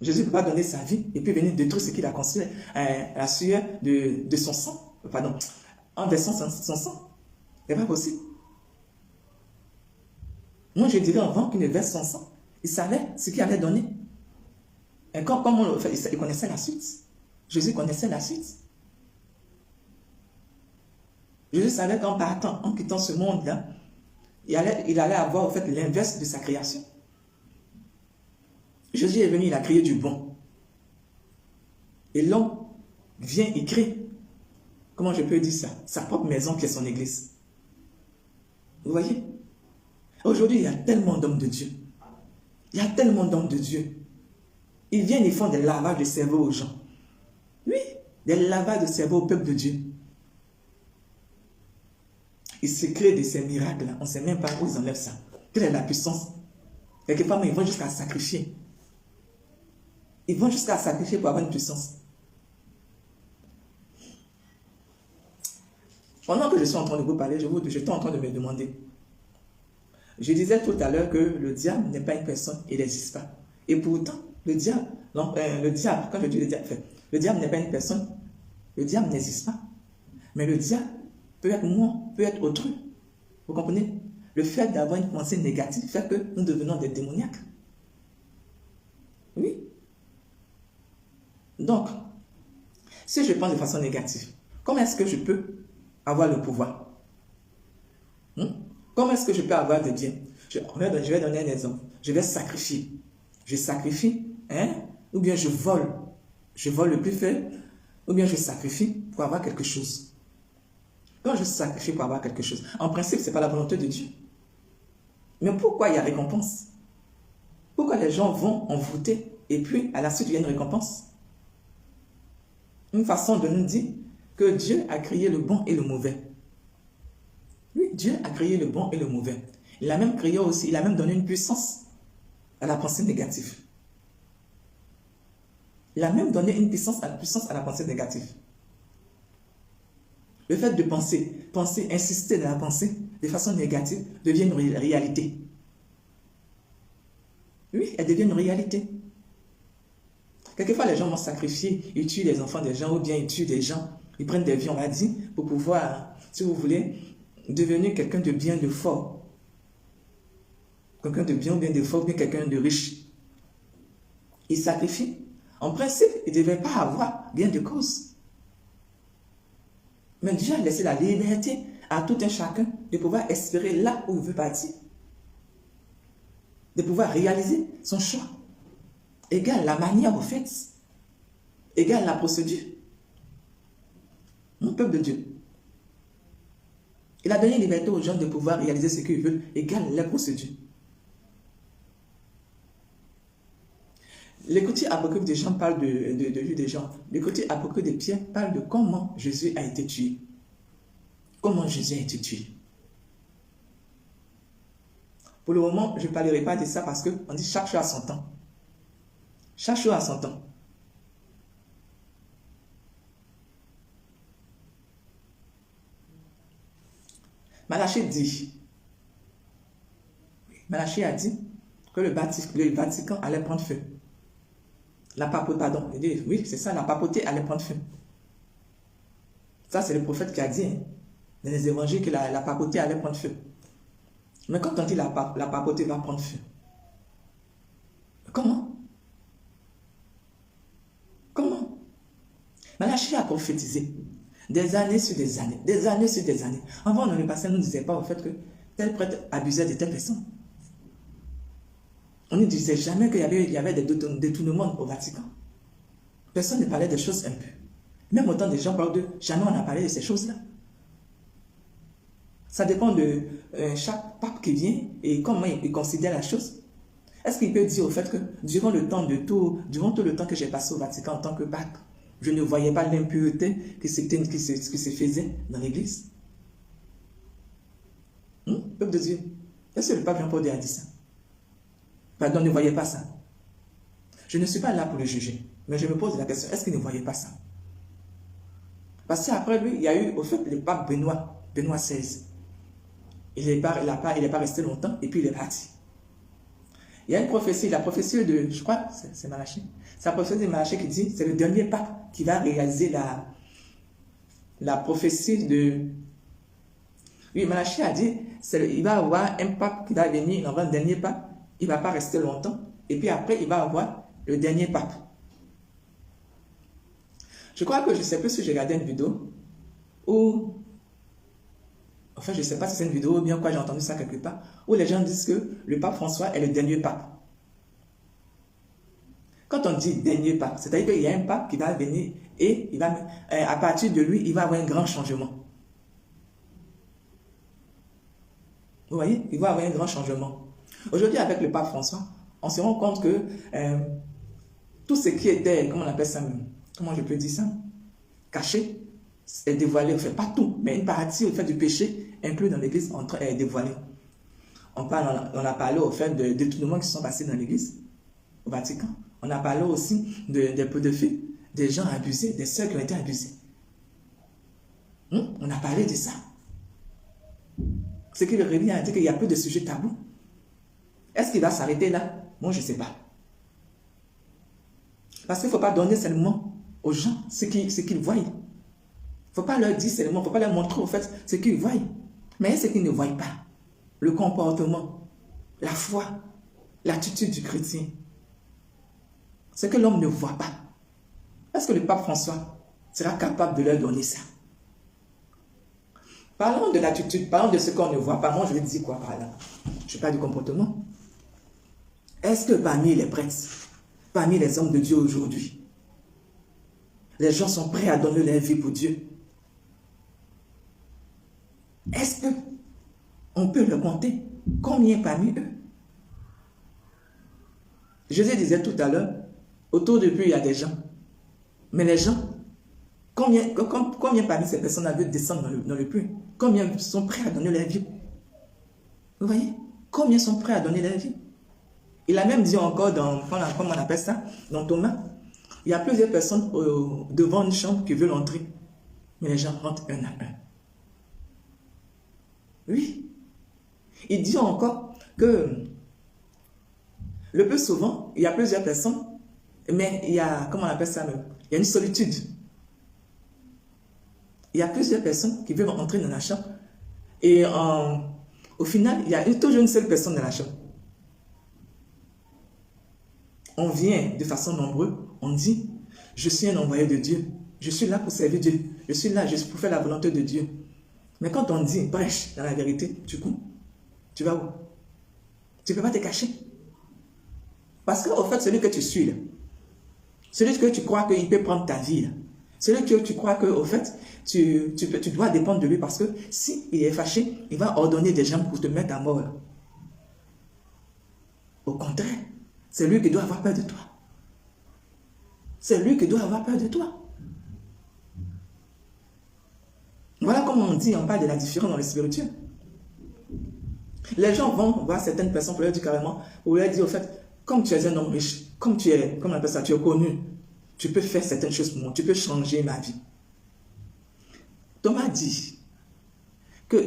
Jésus ne peut pas donner sa vie et puis venir détruire ce qu'il a construit à la sueur de son sang. Pardon, en versant son sang. Ce n'est pas possible. Moi, je dirais avant qu'il ne verse son sang, il savait ce qu'il allait donner. Et comme on le fait, il connaissait la suite. Jésus connaissait la suite. Jésus savait qu'en partant, en quittant ce monde-là, il allait avoir en fait l'inverse de sa création. Jésus est venu, il a créé du bon. Et l'homme vient et crée, comment je peux dire ça, sa propre maison qui est son église. Vous voyez? Aujourd'hui, il y a tellement d'hommes de Dieu. Il y a tellement d'hommes de Dieu. Ils viennent et font des lavages de cerveau aux gens. Oui, des lavages de cerveau au peuple de Dieu. Ils se créent de ces miracles-là. On ne sait même pas où ils enlèvent ça. Quelle est la puissance? Quelquefois, ils vont jusqu'à sacrifier. Ils vont jusqu'à sacrifier pour avoir une puissance. Pendant que je suis en train de vous parler, je suis en train de me demander. Je disais tout à l'heure que le diable n'est pas une personne, il n'existe pas. Et pourtant, le diable, quand je dis le diable n'est pas une personne, le diable n'existe pas. Mais le diable peut être moi, peut être autrui. Vous comprenez? Le fait d'avoir une pensée négative fait que nous devenons des démoniaques. Oui. Donc, si je pense de façon négative, comment est-ce que je peux avoir le pouvoir? Comment est-ce que je peux avoir des biens? Je vais donner un exemple. Je vais sacrifier. Je sacrifie, ou bien je vole. Je vole le plus faible, ou bien je sacrifie pour avoir quelque chose. Quand je sacrifie pour avoir quelque chose, en principe, ce n'est pas la volonté de Dieu. Mais pourquoi il y a récompense? Pourquoi les gens vont envoûter et puis à la suite il y a une récompense? Une façon de nous dire que Dieu a créé le bon et le mauvais. Oui, Dieu a créé le bon et le mauvais. Il a même créé aussi, il a même donné une puissance à la pensée négative. Il a même donné une puissance à la pensée négative. Le fait de penser, insister dans la pensée de façon négative devient une réalité. Oui, elle devient une réalité. Quelquefois, les gens vont sacrifier, ils tuent les enfants des gens ou bien ils tuent des gens. Ils prennent des vies, on l'a dit, pour pouvoir, si vous voulez, devenir quelqu'un de bien, de fort. Quelqu'un de bien ou bien de fort, ou bien quelqu'un de riche. Ils sacrifient. En principe, ils ne devaient pas avoir bien de cause. Mais Dieu a laissé la liberté à tout un chacun de pouvoir espérer là où il veut partir. De pouvoir réaliser son choix. Égale la manière au fait. Égale la procédure. Mon peuple de Dieu. Il a donné liberté aux gens de pouvoir réaliser ce qu'ils veulent. Égale la procédure. L'écoutille apocryphe des gens parle de lui des gens. L'écoutille apocryphe de Pierre parle de comment Jésus a été tué. Comment Jésus a été tué. Pour le moment, je ne parlerai pas de ça parce qu'on dit chaque chose à son temps. Chaque chose à son temps. Malachie dit, Malachie a dit que le Vatican allait prendre feu. La papauté, pardon, oui, c'est ça, la papauté allait prendre feu. Ça, c'est le prophète qui a dit, dans les évangiles, que la papauté allait prendre feu. Mais quand on dit la papauté va prendre feu, comment? Comment? Malachie a prophétisé des années sur des années, des années sur des années. Avant, dans le passé, on ne disait pas au fait que tel prêtre abusait de telle personne. On ne disait jamais qu'il y avait des détournements au Vatican. Personne ne parlait des choses un peu. Même autant des gens parlent de jamais on a parlé de ces choses-là. Ça dépend de chaque pape qui vient et comment il considère la chose. Est-ce qu'il peut dire au fait que durant tout le temps que j'ai passé au Vatican en tant que pape, je ne voyais pas l'impureté qui se faisait dans l'église? Peuple de Dieu, est-ce que le pape Jean-Paul II a dit ça? Pardon, ne voyez pas ça. Je ne suis pas là pour le juger, mais je me pose la question, est-ce qu'il ne voyait pas ça? Parce qu'après lui, il y a eu au fait le pape Benoît XVI. Il n'est pas resté longtemps et puis il est parti. Il y a une prophétie, la prophétie de, je crois, c'est Malachie. C'est la prophétie de Malachie qui dit, c'est le dernier pape qui va réaliser la prophétie de... Oui, Malachie a dit, il va avoir un pape qui va venir, il aura un dernier pape, il ne va pas rester longtemps, et puis après, il va avoir le dernier pape. Je crois que je ne sais plus si j'ai regardé une vidéo, où, enfin, je ne sais pas si c'est une vidéo ou bien quoi, j'ai entendu ça quelque part, où les gens disent que le pape François est le dernier pape. Quand on dit dernier pape, c'est-à-dire qu'il y a un pape qui va venir et il va, à partir de lui, il va avoir un grand changement. Vous voyez, il va avoir un grand changement. Aujourd'hui, avec le pape François, on se rend compte que tout ce qui était, comment on appelle ça, comment je peux dire ça, caché, est dévoilé. Enfin, pas tout, mais une partie au fait du péché inclus dans l'église est dévoilée. On a parlé au fait de détournements qui sont passés dans l'église, au Vatican. On a parlé aussi des pédophiles, des gens abusés, des sœurs qui ont été abusées. On a parlé de ça. Ce qui revient à dire qu'il y a peu de sujets tabous. Est-ce qu'il va s'arrêter là? Moi, je ne sais pas. Parce qu'il ne faut pas donner seulement aux gens ce qu'ils voient. Il ne faut pas leur dire seulement, il ne faut pas leur montrer au fait ce qu'ils voient. Mais ce qu'ils ne voient pas. Le comportement, la foi, l'attitude du chrétien. Ce que l'homme ne voit pas. Est-ce que le pape François sera capable de leur donner ça? Parlons de l'attitude, parlons de ce qu'on ne voit pas. Moi, je vais dire quoi par là? Je parle du comportement. Est-ce que parmi les prêtres, parmi les hommes de Dieu aujourd'hui, les gens sont prêts à donner leur vie pour Dieu? Est-ce qu'on peut le compter? Combien parmi eux? Jésus disait tout à l'heure, autour de lui, il y a des gens. Mais les gens, combien parmi ces personnes veulent descendre dans le puits? Combien sont prêts à donner leur vie? Vous voyez? Combien sont prêts à donner leur vie? Il a même dit encore dans, comment on appelle ça, dans Thomas, il y a plusieurs personnes devant une chambre qui veulent entrer. Mais les gens rentrent un à un. Oui. Il dit encore que le plus souvent, il y a plusieurs personnes, mais il y a, comment on appelle ça même? Il y a une solitude. Il y a plusieurs personnes qui veulent entrer dans la chambre. Et au final, il y a toujours une seule personne dans la chambre. On vient de façon nombreuse, on dit, je suis un envoyé de Dieu. Je suis là pour servir Dieu. Je suis là juste pour faire la volonté de Dieu. Mais quand on dit, prêche dans la vérité, du coup, tu vas où? Tu ne peux pas te cacher. Parce qu'au fait, celui que tu suis, là, celui que tu crois qu'il peut prendre ta vie, là, celui que tu crois qu'au fait, tu dois dépendre de lui parce que s'il est fâché, il va ordonner des gens pour te mettre à mort. Là. Au contraire, c'est lui qui doit avoir peur de toi. C'est lui qui doit avoir peur de toi. Voilà comment on dit, on parle de la différence dans le spirituel. Les gens vont voir certaines personnes pour leur dire carrément, pour leur dire au fait, comme tu es un homme riche, comme tu es, comment on appelle ça, tu es connu, tu peux faire certaines choses pour moi, tu peux changer ma vie. Thomas dit que,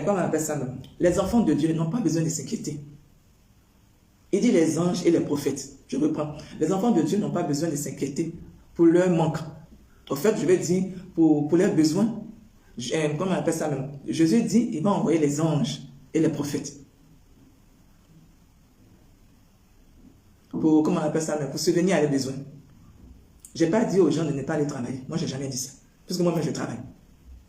comment on appelle ça même, les enfants de Dieu n'ont pas besoin de s'inquiéter. Il dit les anges et les prophètes, je reprends, les enfants de Dieu n'ont pas besoin de s'inquiéter pour leur manque. Au fait, je vais dire, pour leurs besoins, comment on appelle ça même, Jésus dit, il va envoyer les anges et les prophètes. Pour, comment on appelle ça même, pour subvenir à leurs besoins. Je n'ai pas dit aux gens de ne pas aller travailler. Moi, je n'ai jamais dit ça. Parce que moi-même, je travaille.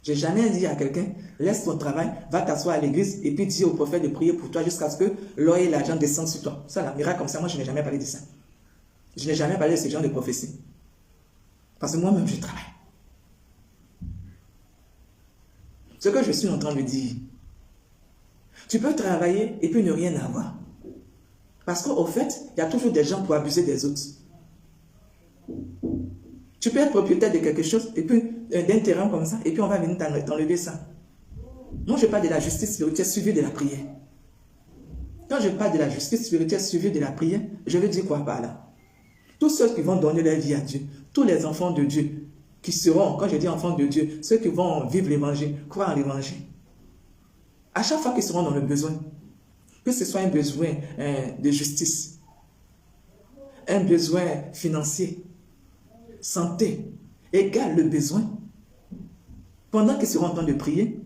Je n'ai jamais dit à quelqu'un, laisse ton travail, va t'asseoir à l'église et puis dis au prophète de prier pour toi jusqu'à ce que l'or et l'argent descendent sur toi. Ça, la miracle comme ça, moi, je n'ai jamais parlé de ça. Je n'ai jamais parlé de ce genre de prophétie. Parce que moi-même, je travaille. Ce que je suis en train de dire, tu peux travailler et puis ne rien avoir. Parce qu'au fait, il y a toujours des gens pour abuser des autres. Tu peux être propriétaire de quelque chose, et puis d'un terrain comme ça, et puis on va venir t'enlever ça. Moi, je parle de la justice spirituelle suivie de la prière. Quand je parle de la justice spirituelle suivie de la prière, je veux dire quoi par là? Tous ceux qui vont donner leur vie à Dieu, tous les enfants de Dieu, qui seront, quand je dis enfants de Dieu, ceux qui vont vivre l'évangile, croire en l'évangile. À chaque fois qu'ils seront dans le besoin, que ce soit un besoin de justice, un besoin financier, santé, égale le besoin. Pendant qu'ils seront en train de prier,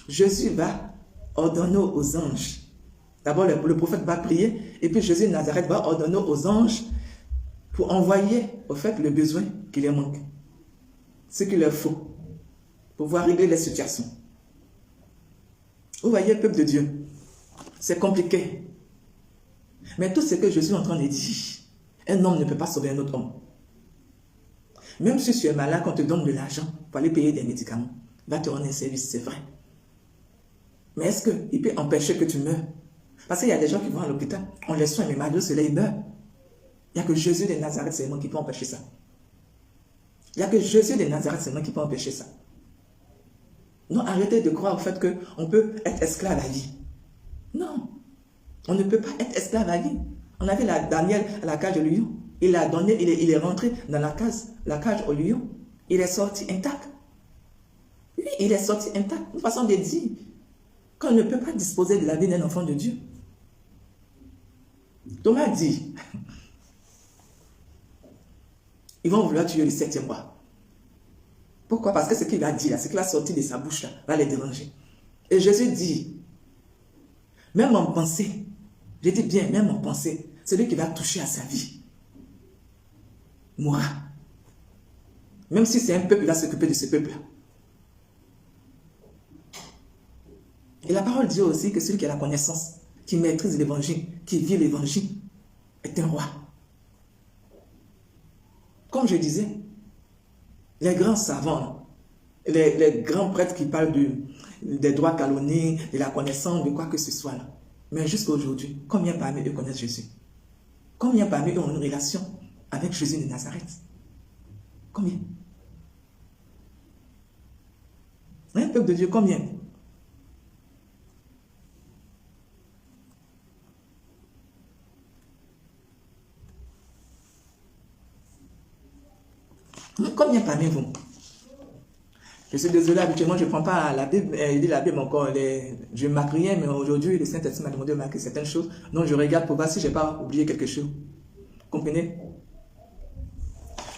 Jésus va ordonner aux anges. D'abord, le prophète va prier, et puis Jésus de Nazareth va ordonner aux anges pour envoyer, au fait, le besoin qui leur manque. Ce qu'il leur faut pour pouvoir régler les situations. Vous voyez, peuple de Dieu, c'est compliqué. Mais tout ce que Jésus est en train de dire, un homme ne peut pas sauver un autre homme. Même si tu es malade, qu'on te donne de l'argent pour aller payer des médicaments, il va te rendre un service, c'est vrai. Mais est-ce qu'il peut empêcher que tu meurs? Parce qu'il y a des gens qui vont à l'hôpital, on les soigne, mais malgré cela, ils meurent. Il n'y a que Jésus de Nazareth seulement qui peut empêcher ça. Il n'y a que Jésus de Nazareth seulement qui peut empêcher ça. Non, arrêtez de croire au fait qu'on peut être esclave à vie. Non, on ne peut pas être esclave à vie. On avait Daniel à la cage de lion. Il a donné, il est rentré dans la cage au lion. Il est sorti intact. Oui, il est sorti intact. Une façon de dire qu'on ne peut pas disposer de la vie d'un enfant de Dieu. Thomas dit, ils vont vouloir tuer le 7e mois. Pourquoi? Parce que ce qu'il a dit là, ce qu'il a sorti de sa bouche là, va les déranger. Et Jésus dit, même en pensée, je dis bien, même en pensée, celui qui va toucher à sa vie mourra. Même si c'est un peuple, il va s'occuper de ce peuple-là. Et la parole dit aussi que celui qui a la connaissance, qui maîtrise l'évangile, qui vit l'évangile, est un roi. Comme je disais, les grands savants, les grands prêtres qui parlent des droits canoniques, de la connaissance, de quoi que ce soit là. Mais jusqu'à aujourd'hui, combien parmi eux connaissent Jésus? Combien parmi eux ont une relation avec Jésus de Nazareth? Combien? Un peuple de Dieu, combien? Combien parmi vous? Je suis désolé, habituellement, je ne prends pas la Bible, il dit la Bible encore, je ne marque rien, mais aujourd'hui, le Saint-Esprit m'a demandé de marquer certaines choses, donc je regarde pour voir si je n'ai pas oublié quelque chose. Comprenez?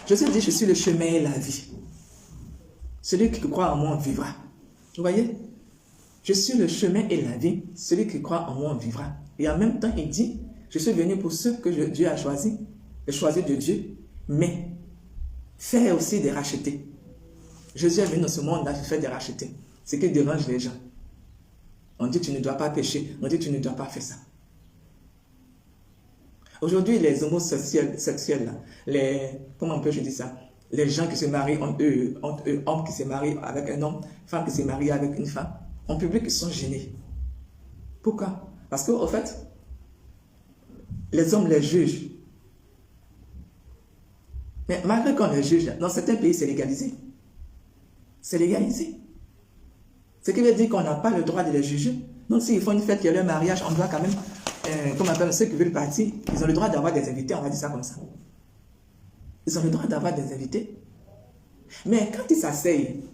Jésus dit, je suis le chemin et la vie. Celui qui croit en moi vivra. Vous voyez? Je suis le chemin et la vie. Celui qui croit en moi vivra. Et en même temps, il dit, je suis venu pour ceux que Dieu a choisis, le choisir de Dieu, mais faire aussi des rachetés. Jésus est venu dans ce monde là, faire des rachetés. Ce qui dérange les gens. On dit, tu ne dois pas pécher. On dit, tu ne dois pas faire ça. Aujourd'hui, les homosexuels, là, comment peut-je dire ça? Les gens qui se marient entre eux, hommes qui se marient avec un homme, femmes qui se marient avec une femme, en public, ils sont gênés. Pourquoi? Parce qu'au fait, les hommes les jugent. Mais malgré qu'on les juge, dans certains pays, c'est légalisé. C'est légalisé. Ce qui veut dire qu'on n'a pas le droit de les juger. Donc, s'ils font une fête qui est leur mariage, on doit quand même, comme on appelle ceux qui veulent partir, ils ont le droit d'avoir des invités, on va dire ça comme ça. Ils ont le droit d'avoir des invités. Mais quand ils s'asseyent,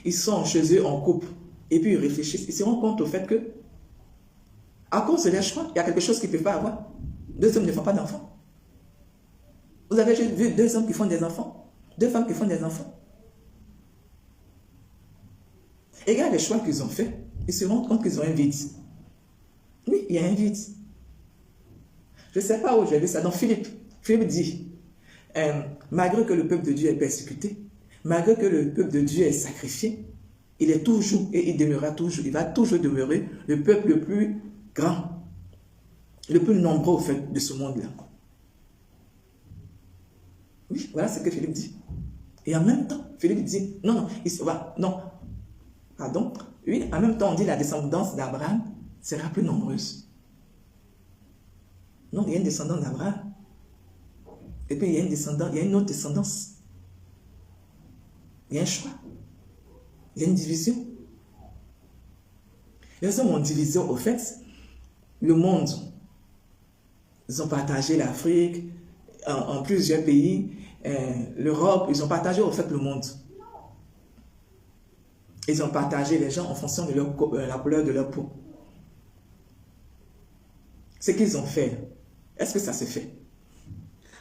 ils sont chez eux en couple, et puis ils réfléchissent, ils se rendent compte au fait que, à cause de leur choix, il y a quelque chose qu'ils ne peuvent pas avoir. 2 hommes ne font pas d'enfants. Vous avez vu 2 hommes qui font des enfants, 2 femmes qui font des enfants. Et regarde les choix qu'ils ont faits, ils se rendent compte qu'ils ont un vide. Oui, il y a un vide. Je ne sais pas où j'ai vu ça. Donc Philippe dit, malgré que le peuple de Dieu est persécuté, malgré que le peuple de Dieu est sacrifié, il est toujours, et il demeurera toujours, il va toujours demeurer le peuple le plus grand, le plus nombreux au fait de ce monde-là. Oui, voilà ce que Philippe dit. Et en même temps, Philippe dit, oui, en même temps, on dit la descendance d'Abraham sera plus nombreuse. Non, il y a une descendance d'Abraham. Et puis il y a une autre descendance. Il y a un choix. Il y a une division. Les hommes ont divisé, au fait, le monde. Ils ont partagé l'Afrique en plusieurs pays, l'Europe, ils ont partagé, au fait, le monde. Ils ont partagé les gens en fonction de la couleur de leur peau. Ce qu'ils ont fait, est-ce que ça se fait?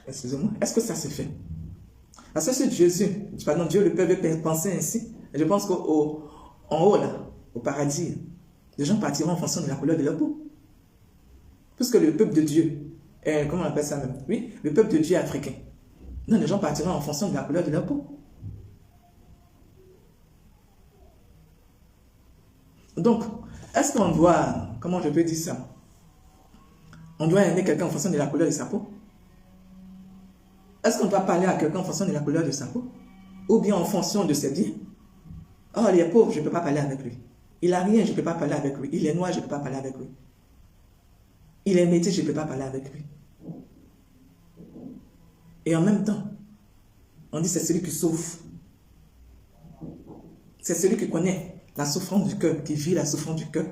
Excusez-moi. Est-ce que ça se fait? Parce que si Dieu le Père penser ainsi, je pense qu'en haut, là, au paradis, les gens partiront en fonction de la couleur de leur peau. Puisque le peuple de Dieu, comment on appelle ça même? Oui, le peuple de Dieu est africain. Non, les gens partiront en fonction de la couleur de leur peau. Donc, est-ce qu'on doit, comment je peux dire ça? On doit aimer quelqu'un en fonction de la couleur de sa peau? Est-ce qu'on doit parler à quelqu'un en fonction de la couleur de sa peau? Ou bien en fonction de ses biens? Oh, il est pauvre, je ne peux pas parler avec lui. Il n'a rien, je ne peux pas parler avec lui. Il est noir, je ne peux pas parler avec lui. Il est métis, je ne peux pas parler avec lui. Et en même temps, on dit c'est celui qui souffre. C'est celui qui connaît la souffrance du cœur, qui vit la souffrance du cœur,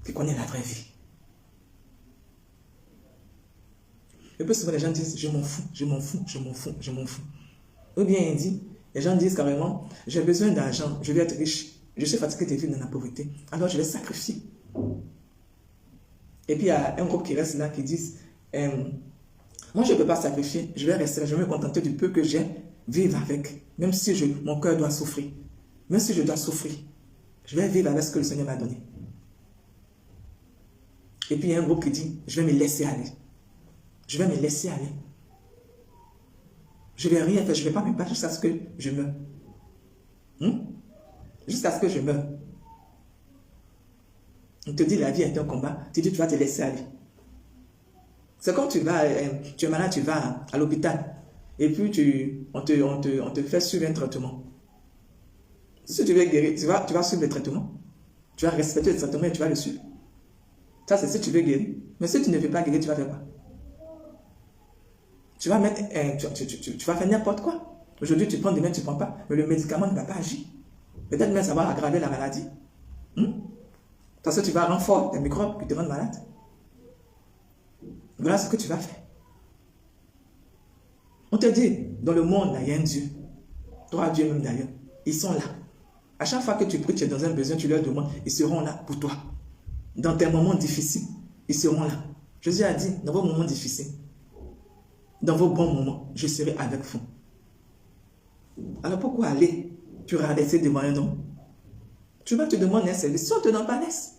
qui connaît la vraie vie. Et puis souvent les gens disent je m'en fous, je m'en fous, je m'en fous, je m'en fous. Ou bien les gens disent carrément j'ai besoin d'argent, je vais être riche, je suis fatigué de vivre dans la pauvreté, alors je vais sacrifier. Et puis il y a un groupe qui reste là qui dit moi je ne peux pas sacrifier, je vais rester là, je vais me contenter du peu que j'ai, vivre avec, même si mon cœur doit souffrir, même si je dois souffrir, je vais vivre avec ce que le Seigneur m'a donné. Et puis il y a un groupe qui dit je vais me laisser aller. Je vais me laisser aller. Je ne vais rien faire, je ne vais pas me battre jusqu'à ce que je meure. Jusqu'à ce que je meure. On te dit la vie est un combat, tu dis tu vas te laisser aller. C'est comme tu es malade, tu vas à l'hôpital et puis on te fait suivre un traitement. Si tu veux guérir, tu vas suivre le traitement. Tu vas respecter le traitement et tu vas le suivre. Ça c'est si tu veux guérir. Mais si tu ne veux pas guérir, tu vas faire quoi? Tu vas mettre, tu vas faire n'importe quoi. Aujourd'hui, tu prends, demain, tu ne prends pas. Mais le médicament ne va pas agir. Peut-être même ça va aggraver la maladie. Parce que tu vas rendre fort des microbes qui te rendent malade. Voilà ce que tu vas faire. On te dit, dans le monde, il y a un Dieu. Toi, Dieu même d'ailleurs. Ils sont là. À chaque fois que tu pries, tu es dans un besoin, tu leur demandes, ils seront là pour toi. Dans tes moments difficiles, ils seront là. Jésus a dit, dans vos moments difficiles, dans vos bons moments, je serai avec vous. Alors pourquoi aller te rabaisser devant un homme? Tu vas te demander un service, si on te donne pas, laisse.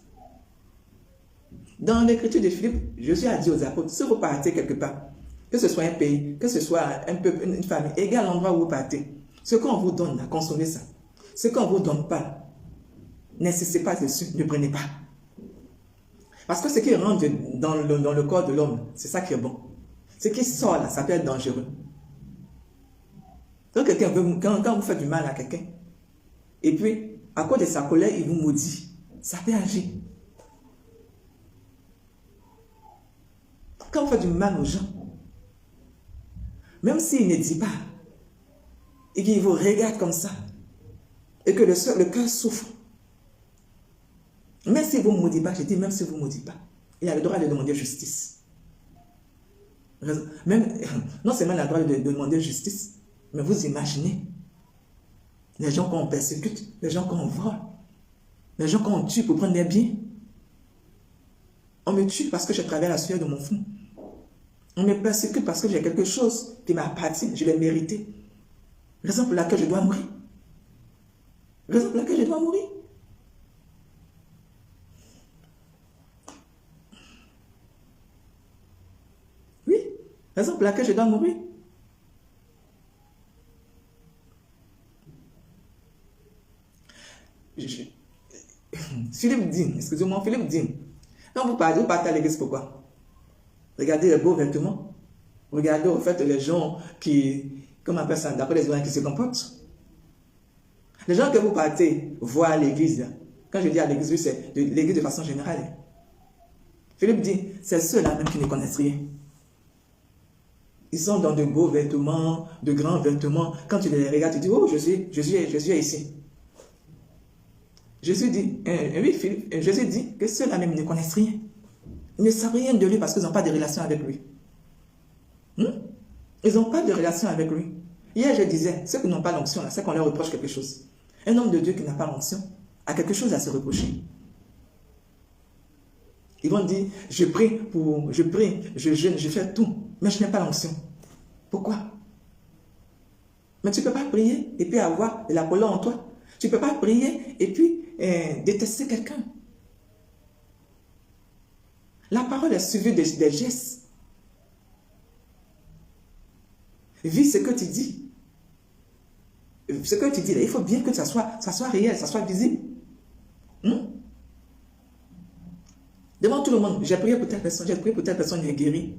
Dans l'écriture de Philippe, Jésus a dit aux apôtres, si vous partez quelque part, que ce soit un pays, que ce soit un peuple, une famille, égal l'endroit où vous partez, ce qu'on vous donne, consommez ça. Ce qu'on ne vous donne pas, n'insistez pas dessus, ne prenez pas. Parce que ce qui rentre dans le corps de l'homme, c'est ça qui est bon. Ce qui sort là, ça peut être dangereux. Donc, quand vous faites du mal à quelqu'un, et puis, à cause de sa colère, il vous maudit, ça peut agir. Quand vous faites du mal aux gens, même s'il ne dit pas, et qu'il vous regarde comme ça, et que le cœur souffre, même s'il ne vous maudit pas, je dis même s'il ne vous maudit pas, il a le droit de demander justice. Même, non seulement il a le droit de demander justice, mais vous imaginez les gens qu'on persécute, les gens qu'on vole, les gens qu'on tue pour prendre des biens. On me tue parce que je travaille à la sueur de mon front. On me persécute parce que j'ai quelque chose qui m'appartient, je l'ai mérité. Raison pour laquelle je dois mourir. Raison pour laquelle je dois mourir. Oui, raison pour laquelle je dois mourir. Philippe dit, excusez-moi, Philippe dit, quand vous partez à l'église, pourquoi? Regardez les beaux vêtements. Regardez au fait les gens qui, comment on appelle ça, d'après les gens qui se comportent. Les gens que vous partez voir à l'église, quand je dis à l'église, c'est l'église de façon générale. Philippe dit, c'est ceux-là même qui ne connaissent rien. Ils sont dans de beaux vêtements, de grands vêtements. Quand tu les regardes, tu dis, oh, Jésus est ici. Jésus dit, Jésus dit que ceux-là même ne connaissent rien. Ils ne savent rien de lui parce qu'ils n'ont pas de relation avec lui. Ils n'ont pas de relation avec lui. Hier, je disais, ceux qui n'ont pas l'onction, c'est qu'on leur reproche quelque chose. Un homme de Dieu qui n'a pas l'onction a quelque chose à se reprocher. Ils vont dire, je prie, je jeûne, je fais tout. mais je n'ai pas l'onction. Pourquoi? Mais tu ne peux pas prier et puis avoir de la colère en toi. Tu ne peux pas prier et puis détester quelqu'un. La parole est suivie des gestes. Vis ce que tu dis. Ce que tu dis, là, il faut bien que ça soit réel, ça soit visible. Devant tout le monde, j'ai prié pour telle personne, il est guéri.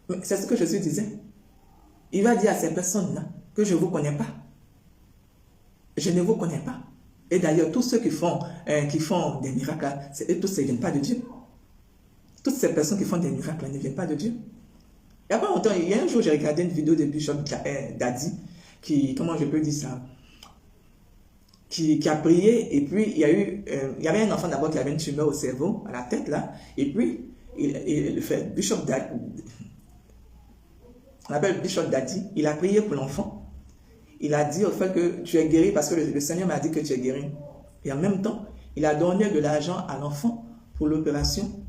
Mais c'est ce que Jésus disait. Il va dire à ces personnes-là que je ne vous connais pas. Je ne vous connais pas. Et d'ailleurs, tous ceux qui font des miracles, eux tous ne viennent pas de Dieu. Toutes ces personnes qui font des miracles ne viennent pas de Dieu. Il y a pas longtemps, il y a un jour, j'ai regardé une vidéo de Bishop Daddy, comment je peux dire ça, qui a prié, et puis il y avait un enfant d'abord qui avait une tumeur au cerveau, à la tête là, et puis il fait Bishop Daddy, on l'appelle Bishop Daddy, il a prié pour l'enfant, il a dit au fait que tu es guéri parce que le Seigneur m'a dit que tu es guéri. Et en même temps, il a donné de l'argent à l'enfant pour l'opération.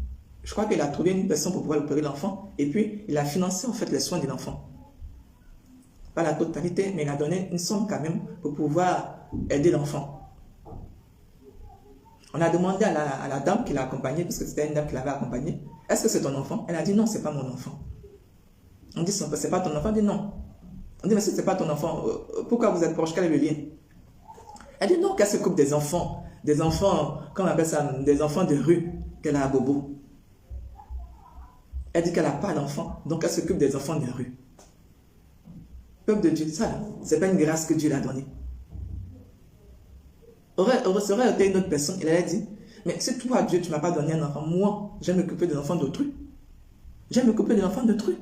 Je crois qu'il a trouvé une personne pour pouvoir opérer l'enfant, et puis il a financé en fait les soins de l'enfant. Pas la totalité, mais il a donné une somme quand même pour pouvoir aider l'enfant. On a demandé à la dame qui l'a accompagné, parce que c'était une dame qui l'avait accompagné, est-ce que c'est ton enfant? Elle a dit non, c'est pas mon enfant. On dit c'est pas ton enfant? Elle dit non. On dit mais si c'est pas ton enfant, pourquoi vous êtes proche? Quel est le lien? Elle dit non, qu'elle se coupe des enfants, comment on appelle ça, des enfants de rue qu'elle a à Bobo. Elle dit qu'elle n'a pas d'enfant, donc elle s'occupe des enfants de rue. Peuple de Dieu, ça, ce n'est pas une grâce que Dieu l'a donnée. Ça aurait été une autre personne, il allait dire, mais si toi, Dieu, tu ne m'as pas donné un enfant, moi, j'aime m'occuper des enfants d'autrui. J'aime m'occuper des enfants d'autrui.